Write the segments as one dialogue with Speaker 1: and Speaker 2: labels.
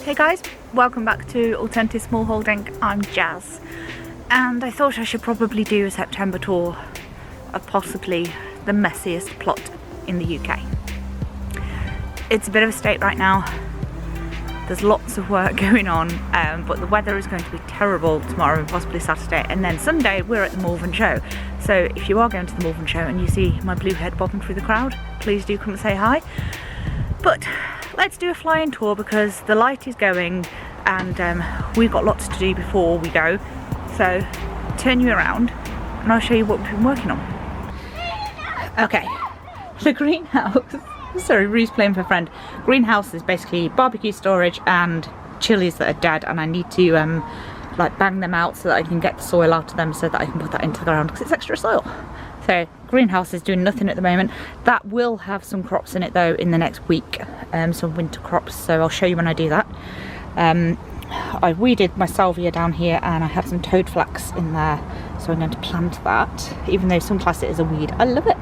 Speaker 1: Hey guys, welcome back to Alternative Smallholding. I'm Jazz, and I thought I should probably do a September tour of possibly the messiest plot in the UK. It's a bit of a state right now. There's lots of work going on, but the weather is going to be terrible tomorrow and possibly Saturday, and then Sunday we're at the Malvern Show. So if you are going to the Malvern Show and you see my blue head bobbing through the crowd, please do come and say hi. But let's do a fly-in tour because the light is going and we've got lots to do before we go. So turn you around and I'll show you what we've been working on. Okay, the greenhouse. Sorry, Roo's playing for a friend. Greenhouse is basically barbecue storage and chilies that are dead, and I need to like bang them out so that I can get the soil out of them so that I can put that into the ground because it's extra soil. So greenhouse is doing nothing at the moment. That will have some crops in it though in the next week, some winter crops, so I'll show you when I do that. I weeded my salvia down here and I had some toad flax in there, so I'm going to plant that, even though some class it as a weed. I love it.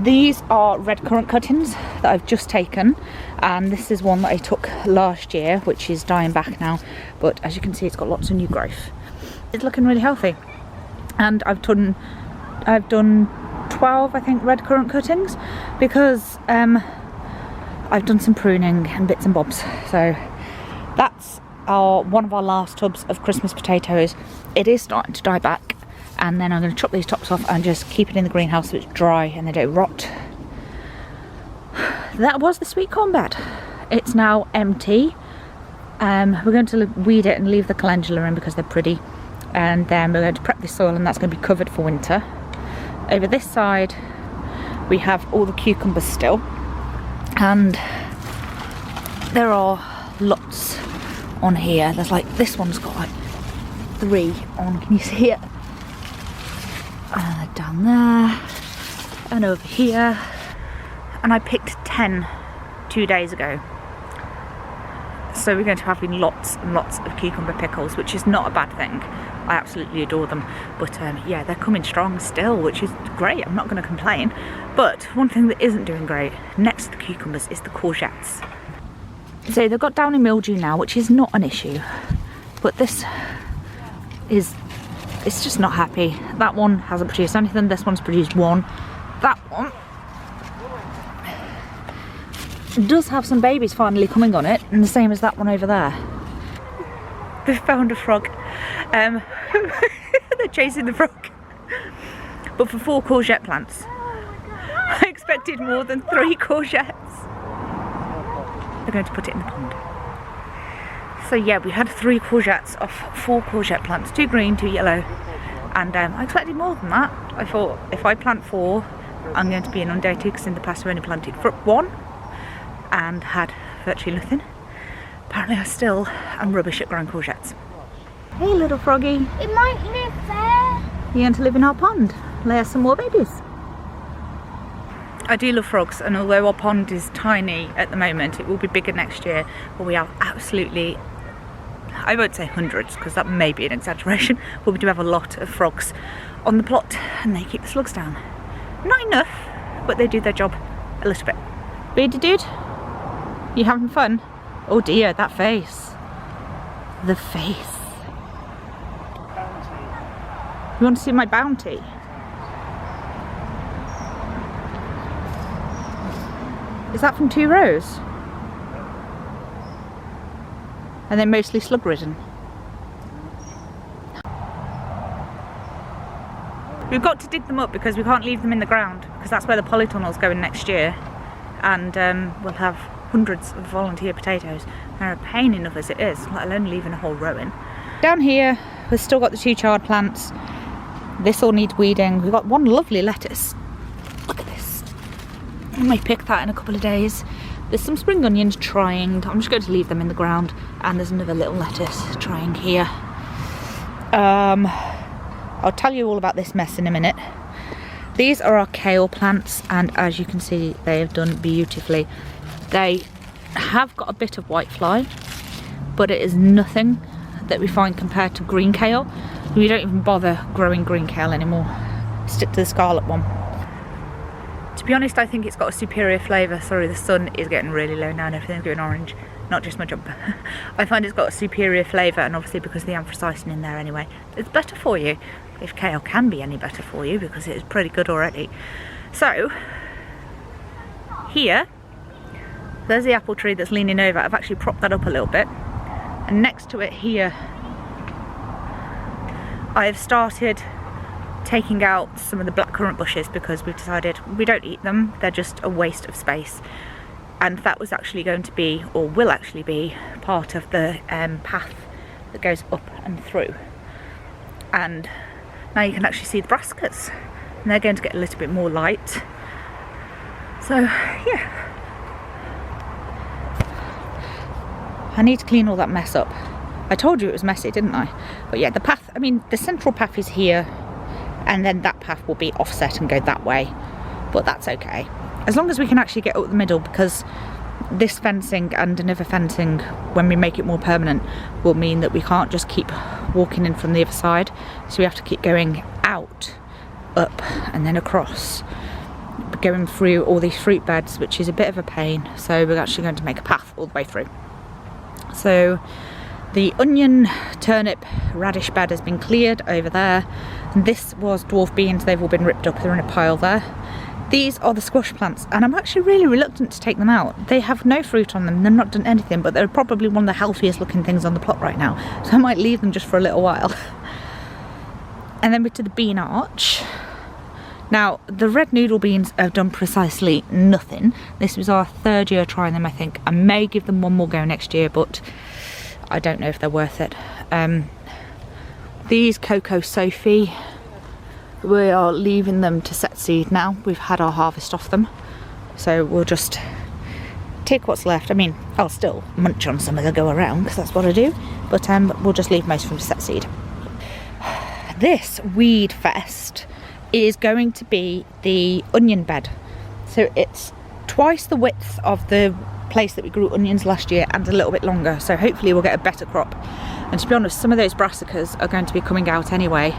Speaker 1: These are red currant cuttings that I've just taken, and this is one that I took last year which is dying back now, but as you can see it's got lots of new growth. It's looking really healthy, and I've done 12 I think red currant cuttings because I've done some pruning and bits and bobs. So that's one of our last tubs of Christmas potatoes. It is starting to die back, and then I'm going to chop these tops off and just keep it in the greenhouse so it's dry and they don't rot. That was the sweet corn bed. It's now empty. We're going to weed it and leave the calendula in because they're pretty, and then we're going to prep the soil and that's going to be covered for winter. Over this side we have all the cucumbers still, and there are lots on here. There's like, this one's got like 3 on, can you see it? Down there and over here, and I picked 10 2 days ago, so we're going to have lots and lots of cucumber pickles, which is not a bad thing. I absolutely adore them, but yeah, they're coming strong still, which is great. I'm not going to complain. But one thing that isn't doing great next to the cucumbers is the courgettes. So they've got downy mildew now, which is not an issue, but this is, it's just not happy. That one hasn't produced anything. This one's produced 1. That one does have some babies finally coming on it, and the same as that one over there. They found a frog. They're chasing the frog. But for 4 courgette plants, I expected more than 3 courgettes. They're going to put it in the pond. So yeah, we had 3 courgettes off 4 courgette plants, 2 green, 2 yellow, and I expected more than that. I thought if I plant 4, I'm going to be inundated because in the past I've only planted 1 and had virtually nothing. Apparently I still am rubbish at growing courgettes. Hey little froggy.
Speaker 2: It might live there.
Speaker 1: You're going to live in our pond, lay us some more babies. I do love frogs, and although our pond is tiny at the moment, it will be bigger next year, but we have absolutely, I won't say hundreds because that may be an exaggeration, but we do have a lot of frogs on the plot and they keep the slugs down. Not enough, but they do their job a little bit. Beardy Dude, you having fun? Oh dear, that face. The face. You want to see my bounty? Is that from 2 rows? And they're mostly slug ridden. We've got to dig them up because we can't leave them in the ground, because that's where the polytunnel's going next year, and we'll have hundreds of volunteer potatoes. They're a pain enough as it is, let alone leaving a whole row in. Down here we've still got the 2 chard plants. This all needs weeding. We've got 1 lovely lettuce. Look at this. I may pick that in a couple of days. There's some spring onions trying. I'm just going to leave them in the ground, and there's another little lettuce trying here. I'll tell you all about this mess in a minute. These are our kale plants, and as you can see they have done beautifully. They have got a bit of whitefly, but it is nothing that we find compared to green kale. We don't even bother growing green kale anymore. Stick to the scarlet one. To be honest, I think it's got a superior flavour. Sorry, the sun is getting really low now and everything's going orange. not just my jumper. I find it's got a superior flavour, and obviously because of the anthracite in there anyway, it's better for you. If kale can be any better for you, because it is pretty good already. So, here, there's the apple tree that's leaning over. I've actually propped that up a little bit. And next to it here, I've started taking out some of the blackcurrant bushes because we've decided we don't eat them. They're just a waste of space. And that was actually going to be, or will actually be, part of the path that goes up and through. And now you can actually see the brassicas, and they're going to get a little bit more light. So yeah, I need to clean all that mess up. I told you it was messy, didn't I? But yeah, the path, I mean, the central path is here, and then that path will be offset and go that way, but that's okay. As long as we can actually get up the middle, because this fencing and another fencing, when we make it more permanent, will mean that we can't just keep walking in from the other side. So we have to keep going out, up, and then across, going through all these fruit beds, which is a bit of a pain. So we're actually going to make a path all the way through. So the onion, turnip, radish bed has been cleared over there. And this was dwarf beans. They've all been ripped up. They're in a pile there. These are the squash plants, and I'm actually really reluctant to take them out. They have no fruit on them, they've not done anything, but they're probably one of the healthiest looking things on the plot right now. So I might leave them just for a little while. And then we're to the bean arch. Now, the red noodle beans have done precisely nothing. This was our third year trying them, I think. I may give them one more go next year, but I don't know if they're worth it. These Cocoa Sophie, we are leaving them to set seed now. We've had our harvest off them, so we'll just take what's left. I mean, I'll still munch on some as I go around, because that's what I do, but we'll just leave most of them to set seed. This weed fest is going to be the onion bed. So it's twice the width of the place that we grew onions last year and a little bit longer, so hopefully we'll get a better crop. And to be honest, some of those brassicas are going to be coming out anyway,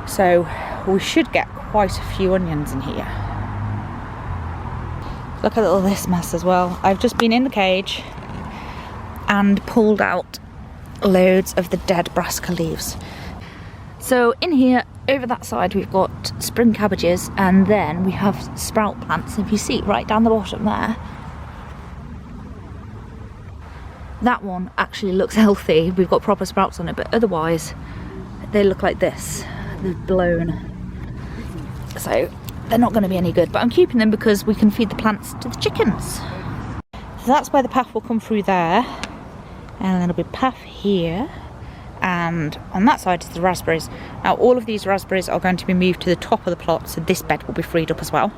Speaker 1: so we should get quite a few onions in here. Look at all this mess as well. I've just been in the cage and pulled out loads of the dead brassica leaves. So in here, over that side, we've got spring cabbages, and then we have sprout plants. If you see right down the bottom there, that one actually looks healthy. We've got proper sprouts on it, but otherwise they look like this. They're blown. So they're not going to be any good, but I'm keeping them because we can feed the plants to the chickens. So that's where the path will come through there, and then there'll be a path here, and on that side is the raspberries. Now all of these raspberries are going to be moved to the top of the plot, so this bed will be freed up as well.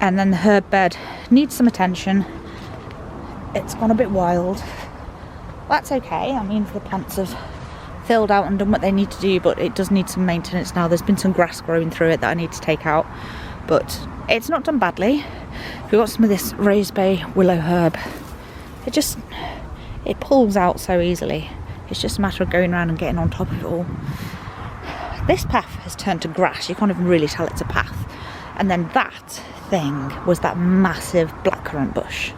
Speaker 1: And then the herb bed needs some attention. It's gone a bit wild. That's okay. I mean, the plants have filled out and done what they need to do, but it does need some maintenance now. There's been some grass growing through it that I need to take out, but it's not done badly. We've got some of this rosebay willow herb. It pulls out so easily. It's just a matter of going around and getting on top of it all. This path has turned to grass. You can't even really tell it's a path. And then that thing was that massive blackcurrant bush.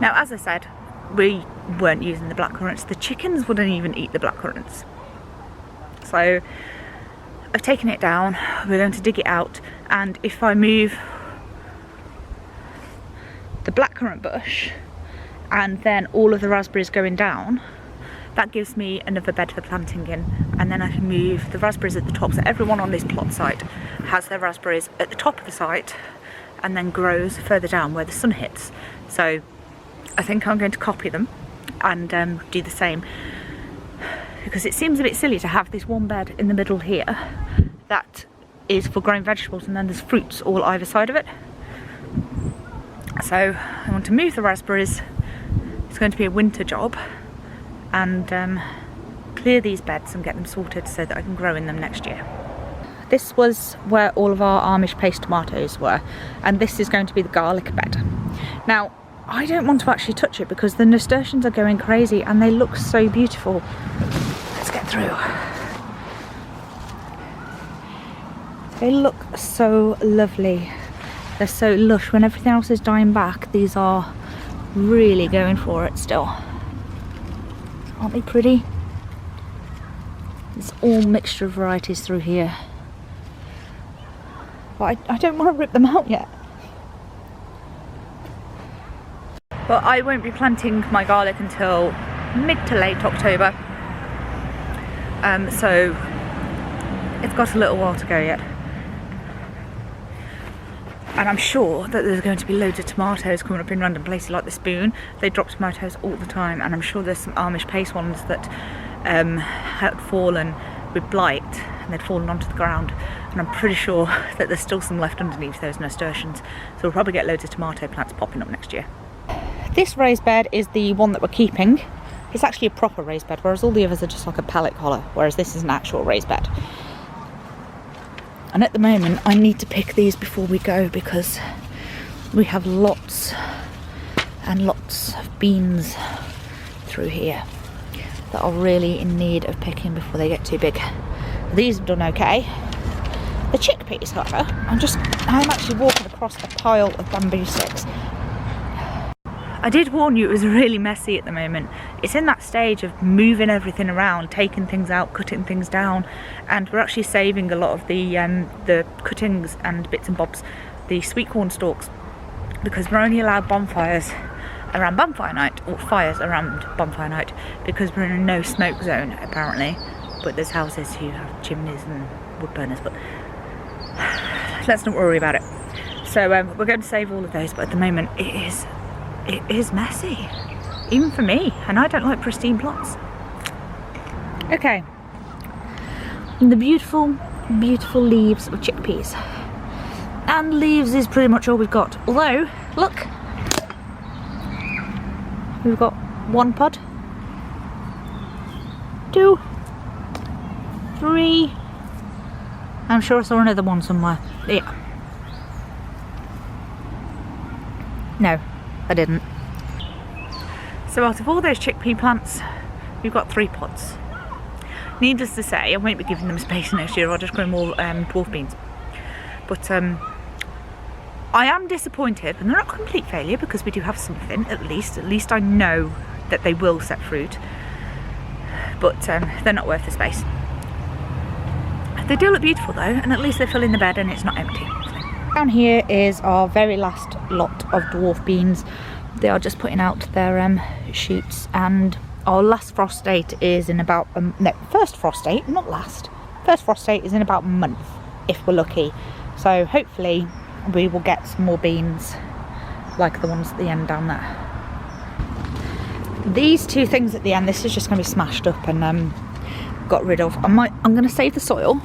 Speaker 1: Now, as I said, we weren't using the blackcurrants. The chickens wouldn't even eat the blackcurrants. So I've taken it down. We're going to dig it out, and if I move the blackcurrant bush and then all of the raspberries going down, that gives me another bed for planting in, and then I can move the raspberries at the top. So everyone on this plot site has their raspberries at the top of the site and then grows further down where the sun hits. So I think I'm going to copy them and do the same, because it seems a bit silly to have this one bed in the middle here that is for growing vegetables, and then there's fruits all either side of it. So I want to move the raspberries. It's going to be a winter job, and clear these beds and get them sorted so that I can grow in them next year. This was where all of our Amish paste tomatoes were, and this is going to be the garlic bed. Now, I don't want to actually touch it because the nasturtiums are going crazy and they look so beautiful. Let's get through. They look so lovely. They're so lush. When everything else is dying back, these are really going for it still. Aren't they pretty? It's all mixture of varieties through here. But I don't want to rip them out yet. But I won't be planting my garlic until mid to late October. So it's got a little while to go yet. And I'm sure that there's going to be loads of tomatoes coming up in random places like the Spoon. They drop tomatoes all the time, and I'm sure there's some Amish paste ones that had fallen with blight and they'd fallen onto the ground, and I'm pretty sure that there's still some left underneath those nasturtiums, so we'll probably get loads of tomato plants popping up next year. This raised bed is the one that we're keeping. It's actually a proper raised bed, whereas all the others are just like a pallet collar, whereas this is an actual raised bed. And at the moment I need to pick these before we go, because we have lots and lots of beans through here that are really in need of picking before they get too big. These have done okay. The chickpeas, however, I'm actually walking across a pile of bamboo sticks. I did warn you it was really messy at the moment. It's in that stage of moving everything around, taking things out, cutting things down, and we're actually saving a lot of the cuttings and bits and bobs, the sweet corn stalks, because we're only allowed bonfires around bonfire night, or fires around bonfire night, because we're in a no smoke zone apparently. But there's houses who have chimneys and wood burners, but let's not worry about it. So we're going to save all of those, but at the moment it is messy, even for me, and I don't like pristine plots. Okay, the beautiful, beautiful leaves of chickpeas. And leaves is pretty much all we've got. Although, look, we've got one pod, 2, 3. I'm sure I saw another one somewhere. Yeah. No, I didn't. So out of all those chickpea plants, we've got 3 pods. Needless to say, I won't be giving them space next year. I'll just grow more dwarf beans. But I am disappointed, and they're not a complete failure, because we do have something, at least I know that they will set fruit. But they're not worth the space. They do look beautiful though, and at least they fill in the bed and it's not empty. Down here is our very last lot of dwarf beans. They are just putting out their shoots, and our last frost date is in about first frost date, not last. First frost date is in about a month, if we're lucky. So hopefully we will get some more beans like the ones at the end down there. These 2 things at the end, this is just going to be smashed up and got rid of. I'm going to save the soil.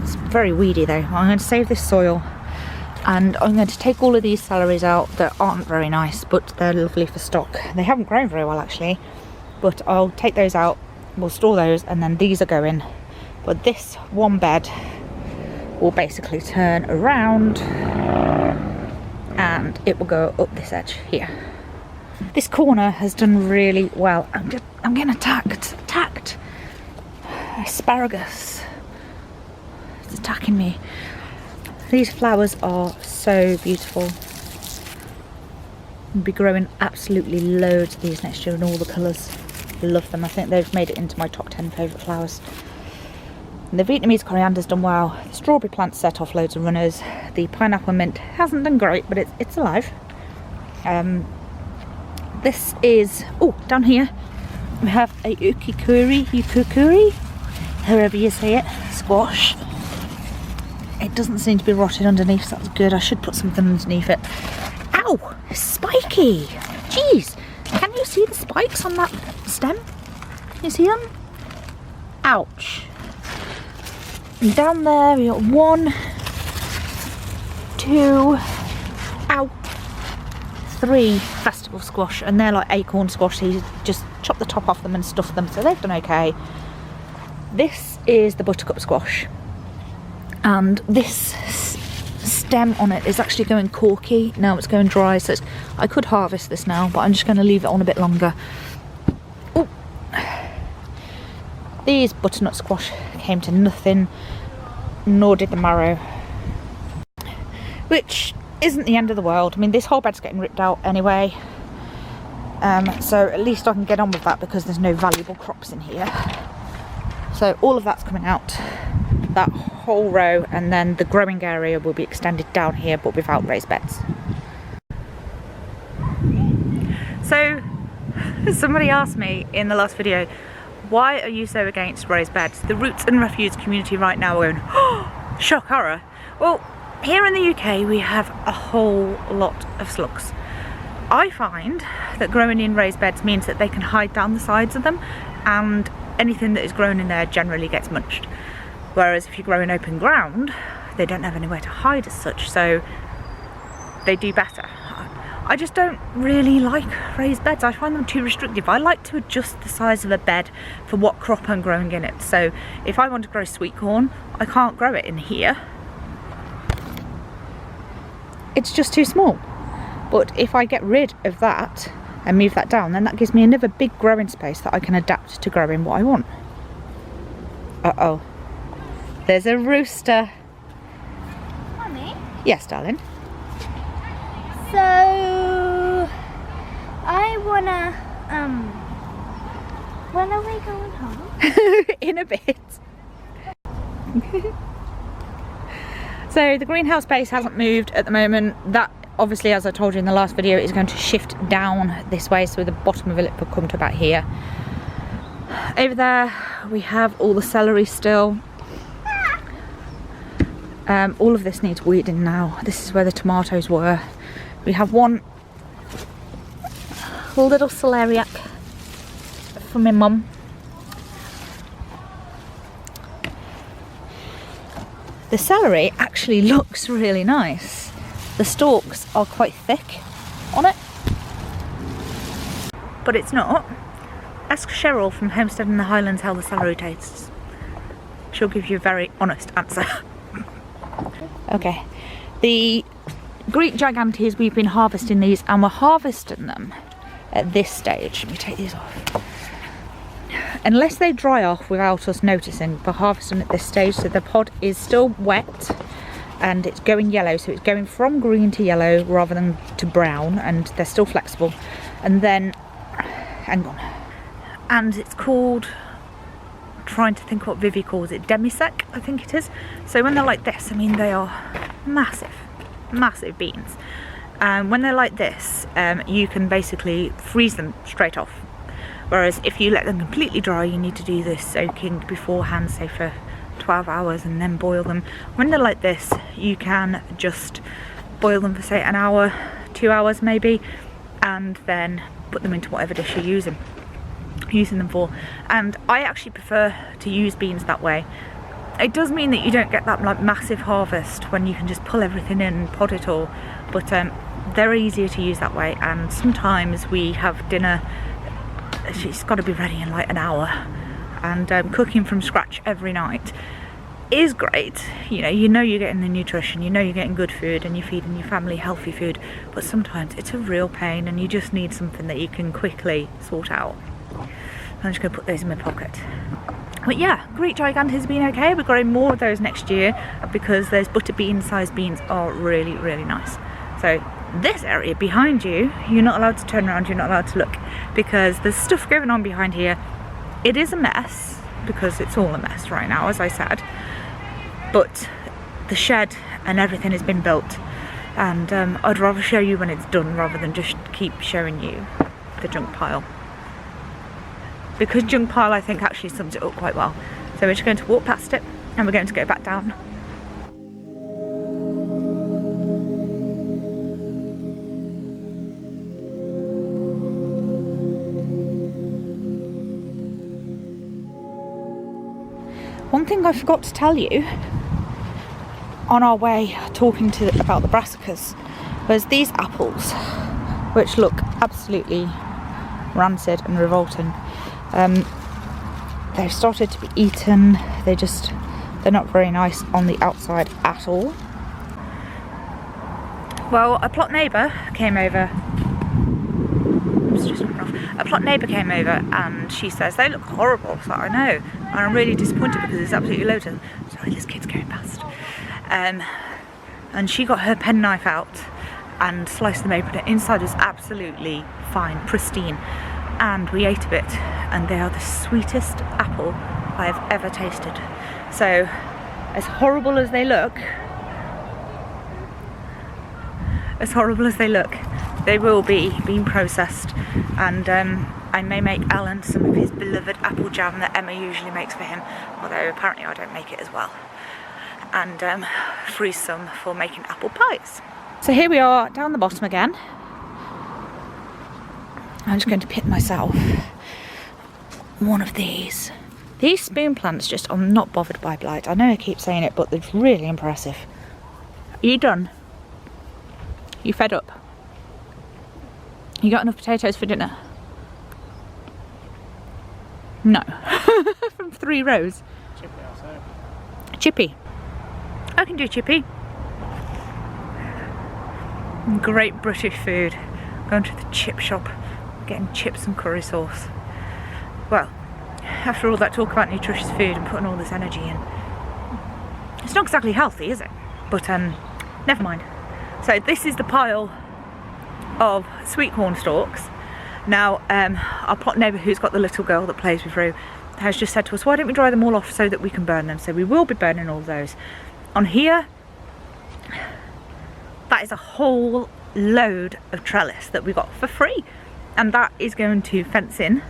Speaker 1: It's very weedy though. I'm going to save this soil, and I'm going to take all of these celeries out that aren't very nice, but they're lovely for stock. They haven't grown very well actually, but I'll take those out, we'll store those, and then these are going. But this one bed will basically turn around and it will go up this edge here. This corner has done really well. I'm getting attacked. Asparagus. It's attacking me. These flowers are so beautiful. I'll be growing absolutely loads of these next year in all the colours. Love them. I think they've made it into my top 10 favourite flowers. And the Vietnamese coriander's done well. The strawberry plants set off loads of runners. The pineapple mint hasn't done great, but it's alive. This is, down here we have a ukikuri, however you say it, squash. It doesn't seem to be rotted underneath, so that's good. I should put something underneath it. Ow! It's spiky! Jeez! Can you see the spikes on that stem? Can you see them? Ouch! And down there we got 1, 2, 3 festival squash, and they're like acorn squash, so you just chop the top off them and stuff them, so they've done okay. This is the buttercup squash, and this stem on it is actually going corky. Now it's going dry, so I could harvest this now, but I'm just going to leave it on a bit longer. Ooh. These butternut squash came to nothing, nor did the marrow, which isn't the end of the world. I mean, this whole bed's getting ripped out anyway. So at least I can get on with that because there's no valuable crops in here. So all of that's coming out, that whole row, and then the growing area will be extended down here but without raised beds. So somebody asked me in the last video, why are you so against raised beds? The roots and refuse community right now are going, oh, shock horror. Well, here in the UK we have a whole lot of slugs. I find that growing in raised beds means that they can hide down the sides of them, and anything that is grown in there generally gets munched. Whereas if you grow in open ground, they don't have anywhere to hide as such, so they do better. I just don't really like raised beds. I find them too restrictive. I like to adjust the size of a bed for what crop I'm growing in it. So if I want to grow sweet corn, I can't grow it in here. It's just too small. But if I get rid of that and move that down, then that gives me another big growing space that I can adapt to growing what I want. Uh-oh. There's a rooster.
Speaker 2: Mummy?
Speaker 1: Yes, darling?
Speaker 2: So, I wanna, when are we going home?
Speaker 1: In a bit. So the greenhouse base hasn't moved at the moment. That obviously, as I told you in the last video, is going to shift down this way, so the bottom of it will come to about here. Over there we have all the celery still. All of this needs weeding now. This is where the tomatoes were. We have one little celeriac from my mum. The celery actually looks really nice. The stalks are quite thick on it, but it's not. Ask Cheryl from Homesteading in the Highlands how the celery tastes. She'll give you a very honest answer. Okay, the Greek gigantes, we've been harvesting these, and we're harvesting them at this stage. Let me take these off. Unless they dry off without us noticing, we're harvesting at this stage, so the pod is still wet and it's going yellow, so it's going from green to yellow rather than to brown, and they're still flexible. And then, hang on, and it's called, trying to think what Vivi calls it, demisec, I think it is. So when they're like this, I mean, they are massive beans. When they're like this, you can basically freeze them straight off. Whereas if you let them completely dry, you need to do this soaking beforehand, say for 12 hours, and then boil them. When they're like this, you can just boil them for say an hour, 2 hours maybe, and then put them into whatever dish you're using them for. And I actually prefer to use beans that way. It does mean that you don't get that like massive harvest when you can just pull everything in and pod it all, but they're easier to use that way. And sometimes we have dinner, it's got to be ready in like an hour, and cooking from scratch every night is great. You know you're getting the nutrition, you know you're getting good food, and you're feeding your family healthy food, but sometimes it's a real pain and you just need something that you can quickly sort out. I'm just going to put those in my pocket. But yeah, Greek gigantes has been okay. We're growing more of those next year because those butter bean sized beans are really nice. So this area behind you, you're not allowed to turn around, you're not allowed to look, because there's stuff going on behind here. It is a mess because it's all a mess right now, as I said, but the shed and everything has been built, and I'd rather show you when it's done rather than just keep showing you the junk pile, because junk pile I think actually sums it up quite well. So we're just going to walk past it and we're going to go back down. One thing I forgot to tell you on our way talking about the Brassicas was these apples, which look absolutely rancid and revolting. They've started to be eaten. They're not very nice on the outside at all. Well, a plot neighbour came over. A plot neighbour came over and she says they look horrible. So I know, and I'm really disappointed because there's absolutely loads of them. Sorry, this kid's going past. And she got her penknife out and sliced them open. The inside was absolutely fine, pristine, and we ate a bit, and they are the sweetest apple I have ever tasted. So, as horrible as they look, they will be being processed, and I may make Alan some of his beloved apple jam that Emma usually makes for him, although apparently I don't make it as well, and freeze some for making apple pies. So here we are down the bottom again. I'm just going to pick myself one of these. These spoon plants just are not bothered by blight. I know I keep saying it, but they're really impressive. Are you done? You fed up? You got enough potatoes for dinner? No. From 3 rows.
Speaker 3: Chippy, I'll say.
Speaker 1: Chippy. I can do chippy. Great British food. Going to the chip shop, getting chips and curry sauce. Well, after all that talk about nutritious food and putting all this energy in, it's not exactly healthy, is it? But never mind. So this is the pile of sweet corn stalks. Now our plot neighbour, who's got the little girl that plays with Roo, has just said to us, why don't we dry them all off so that we can burn them? So we will be burning all those. On here, that is a whole load of trellis that we got for free, and that is going to fence in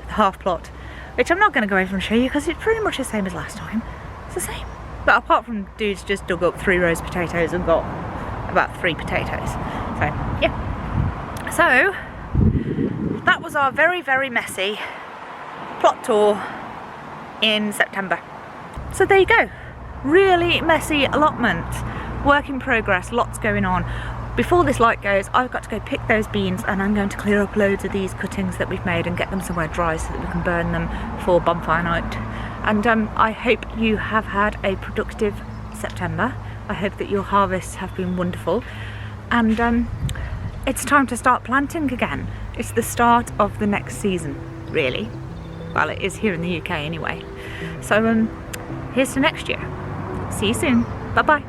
Speaker 1: the half plot, which I'm not going to go over and show you because it's pretty much the same as last time. It's the same, but apart from dudes just dug up 3 rows of potatoes and got about 3 potatoes. So yeah, so that was our very, very messy plot tour in September. So there you go, really messy allotment, work in progress, lots going on. Before this light goes, I've got to go pick those beans, and I'm going to clear up loads of these cuttings that we've made and get them somewhere dry so that we can burn them for bonfire night. And I hope you have had a productive September. I hope that your harvests have been wonderful, and it's time to start planting again. It's the start of the next season, really. Well, it is here in the UK anyway. So here's to next year. See you soon. Bye bye.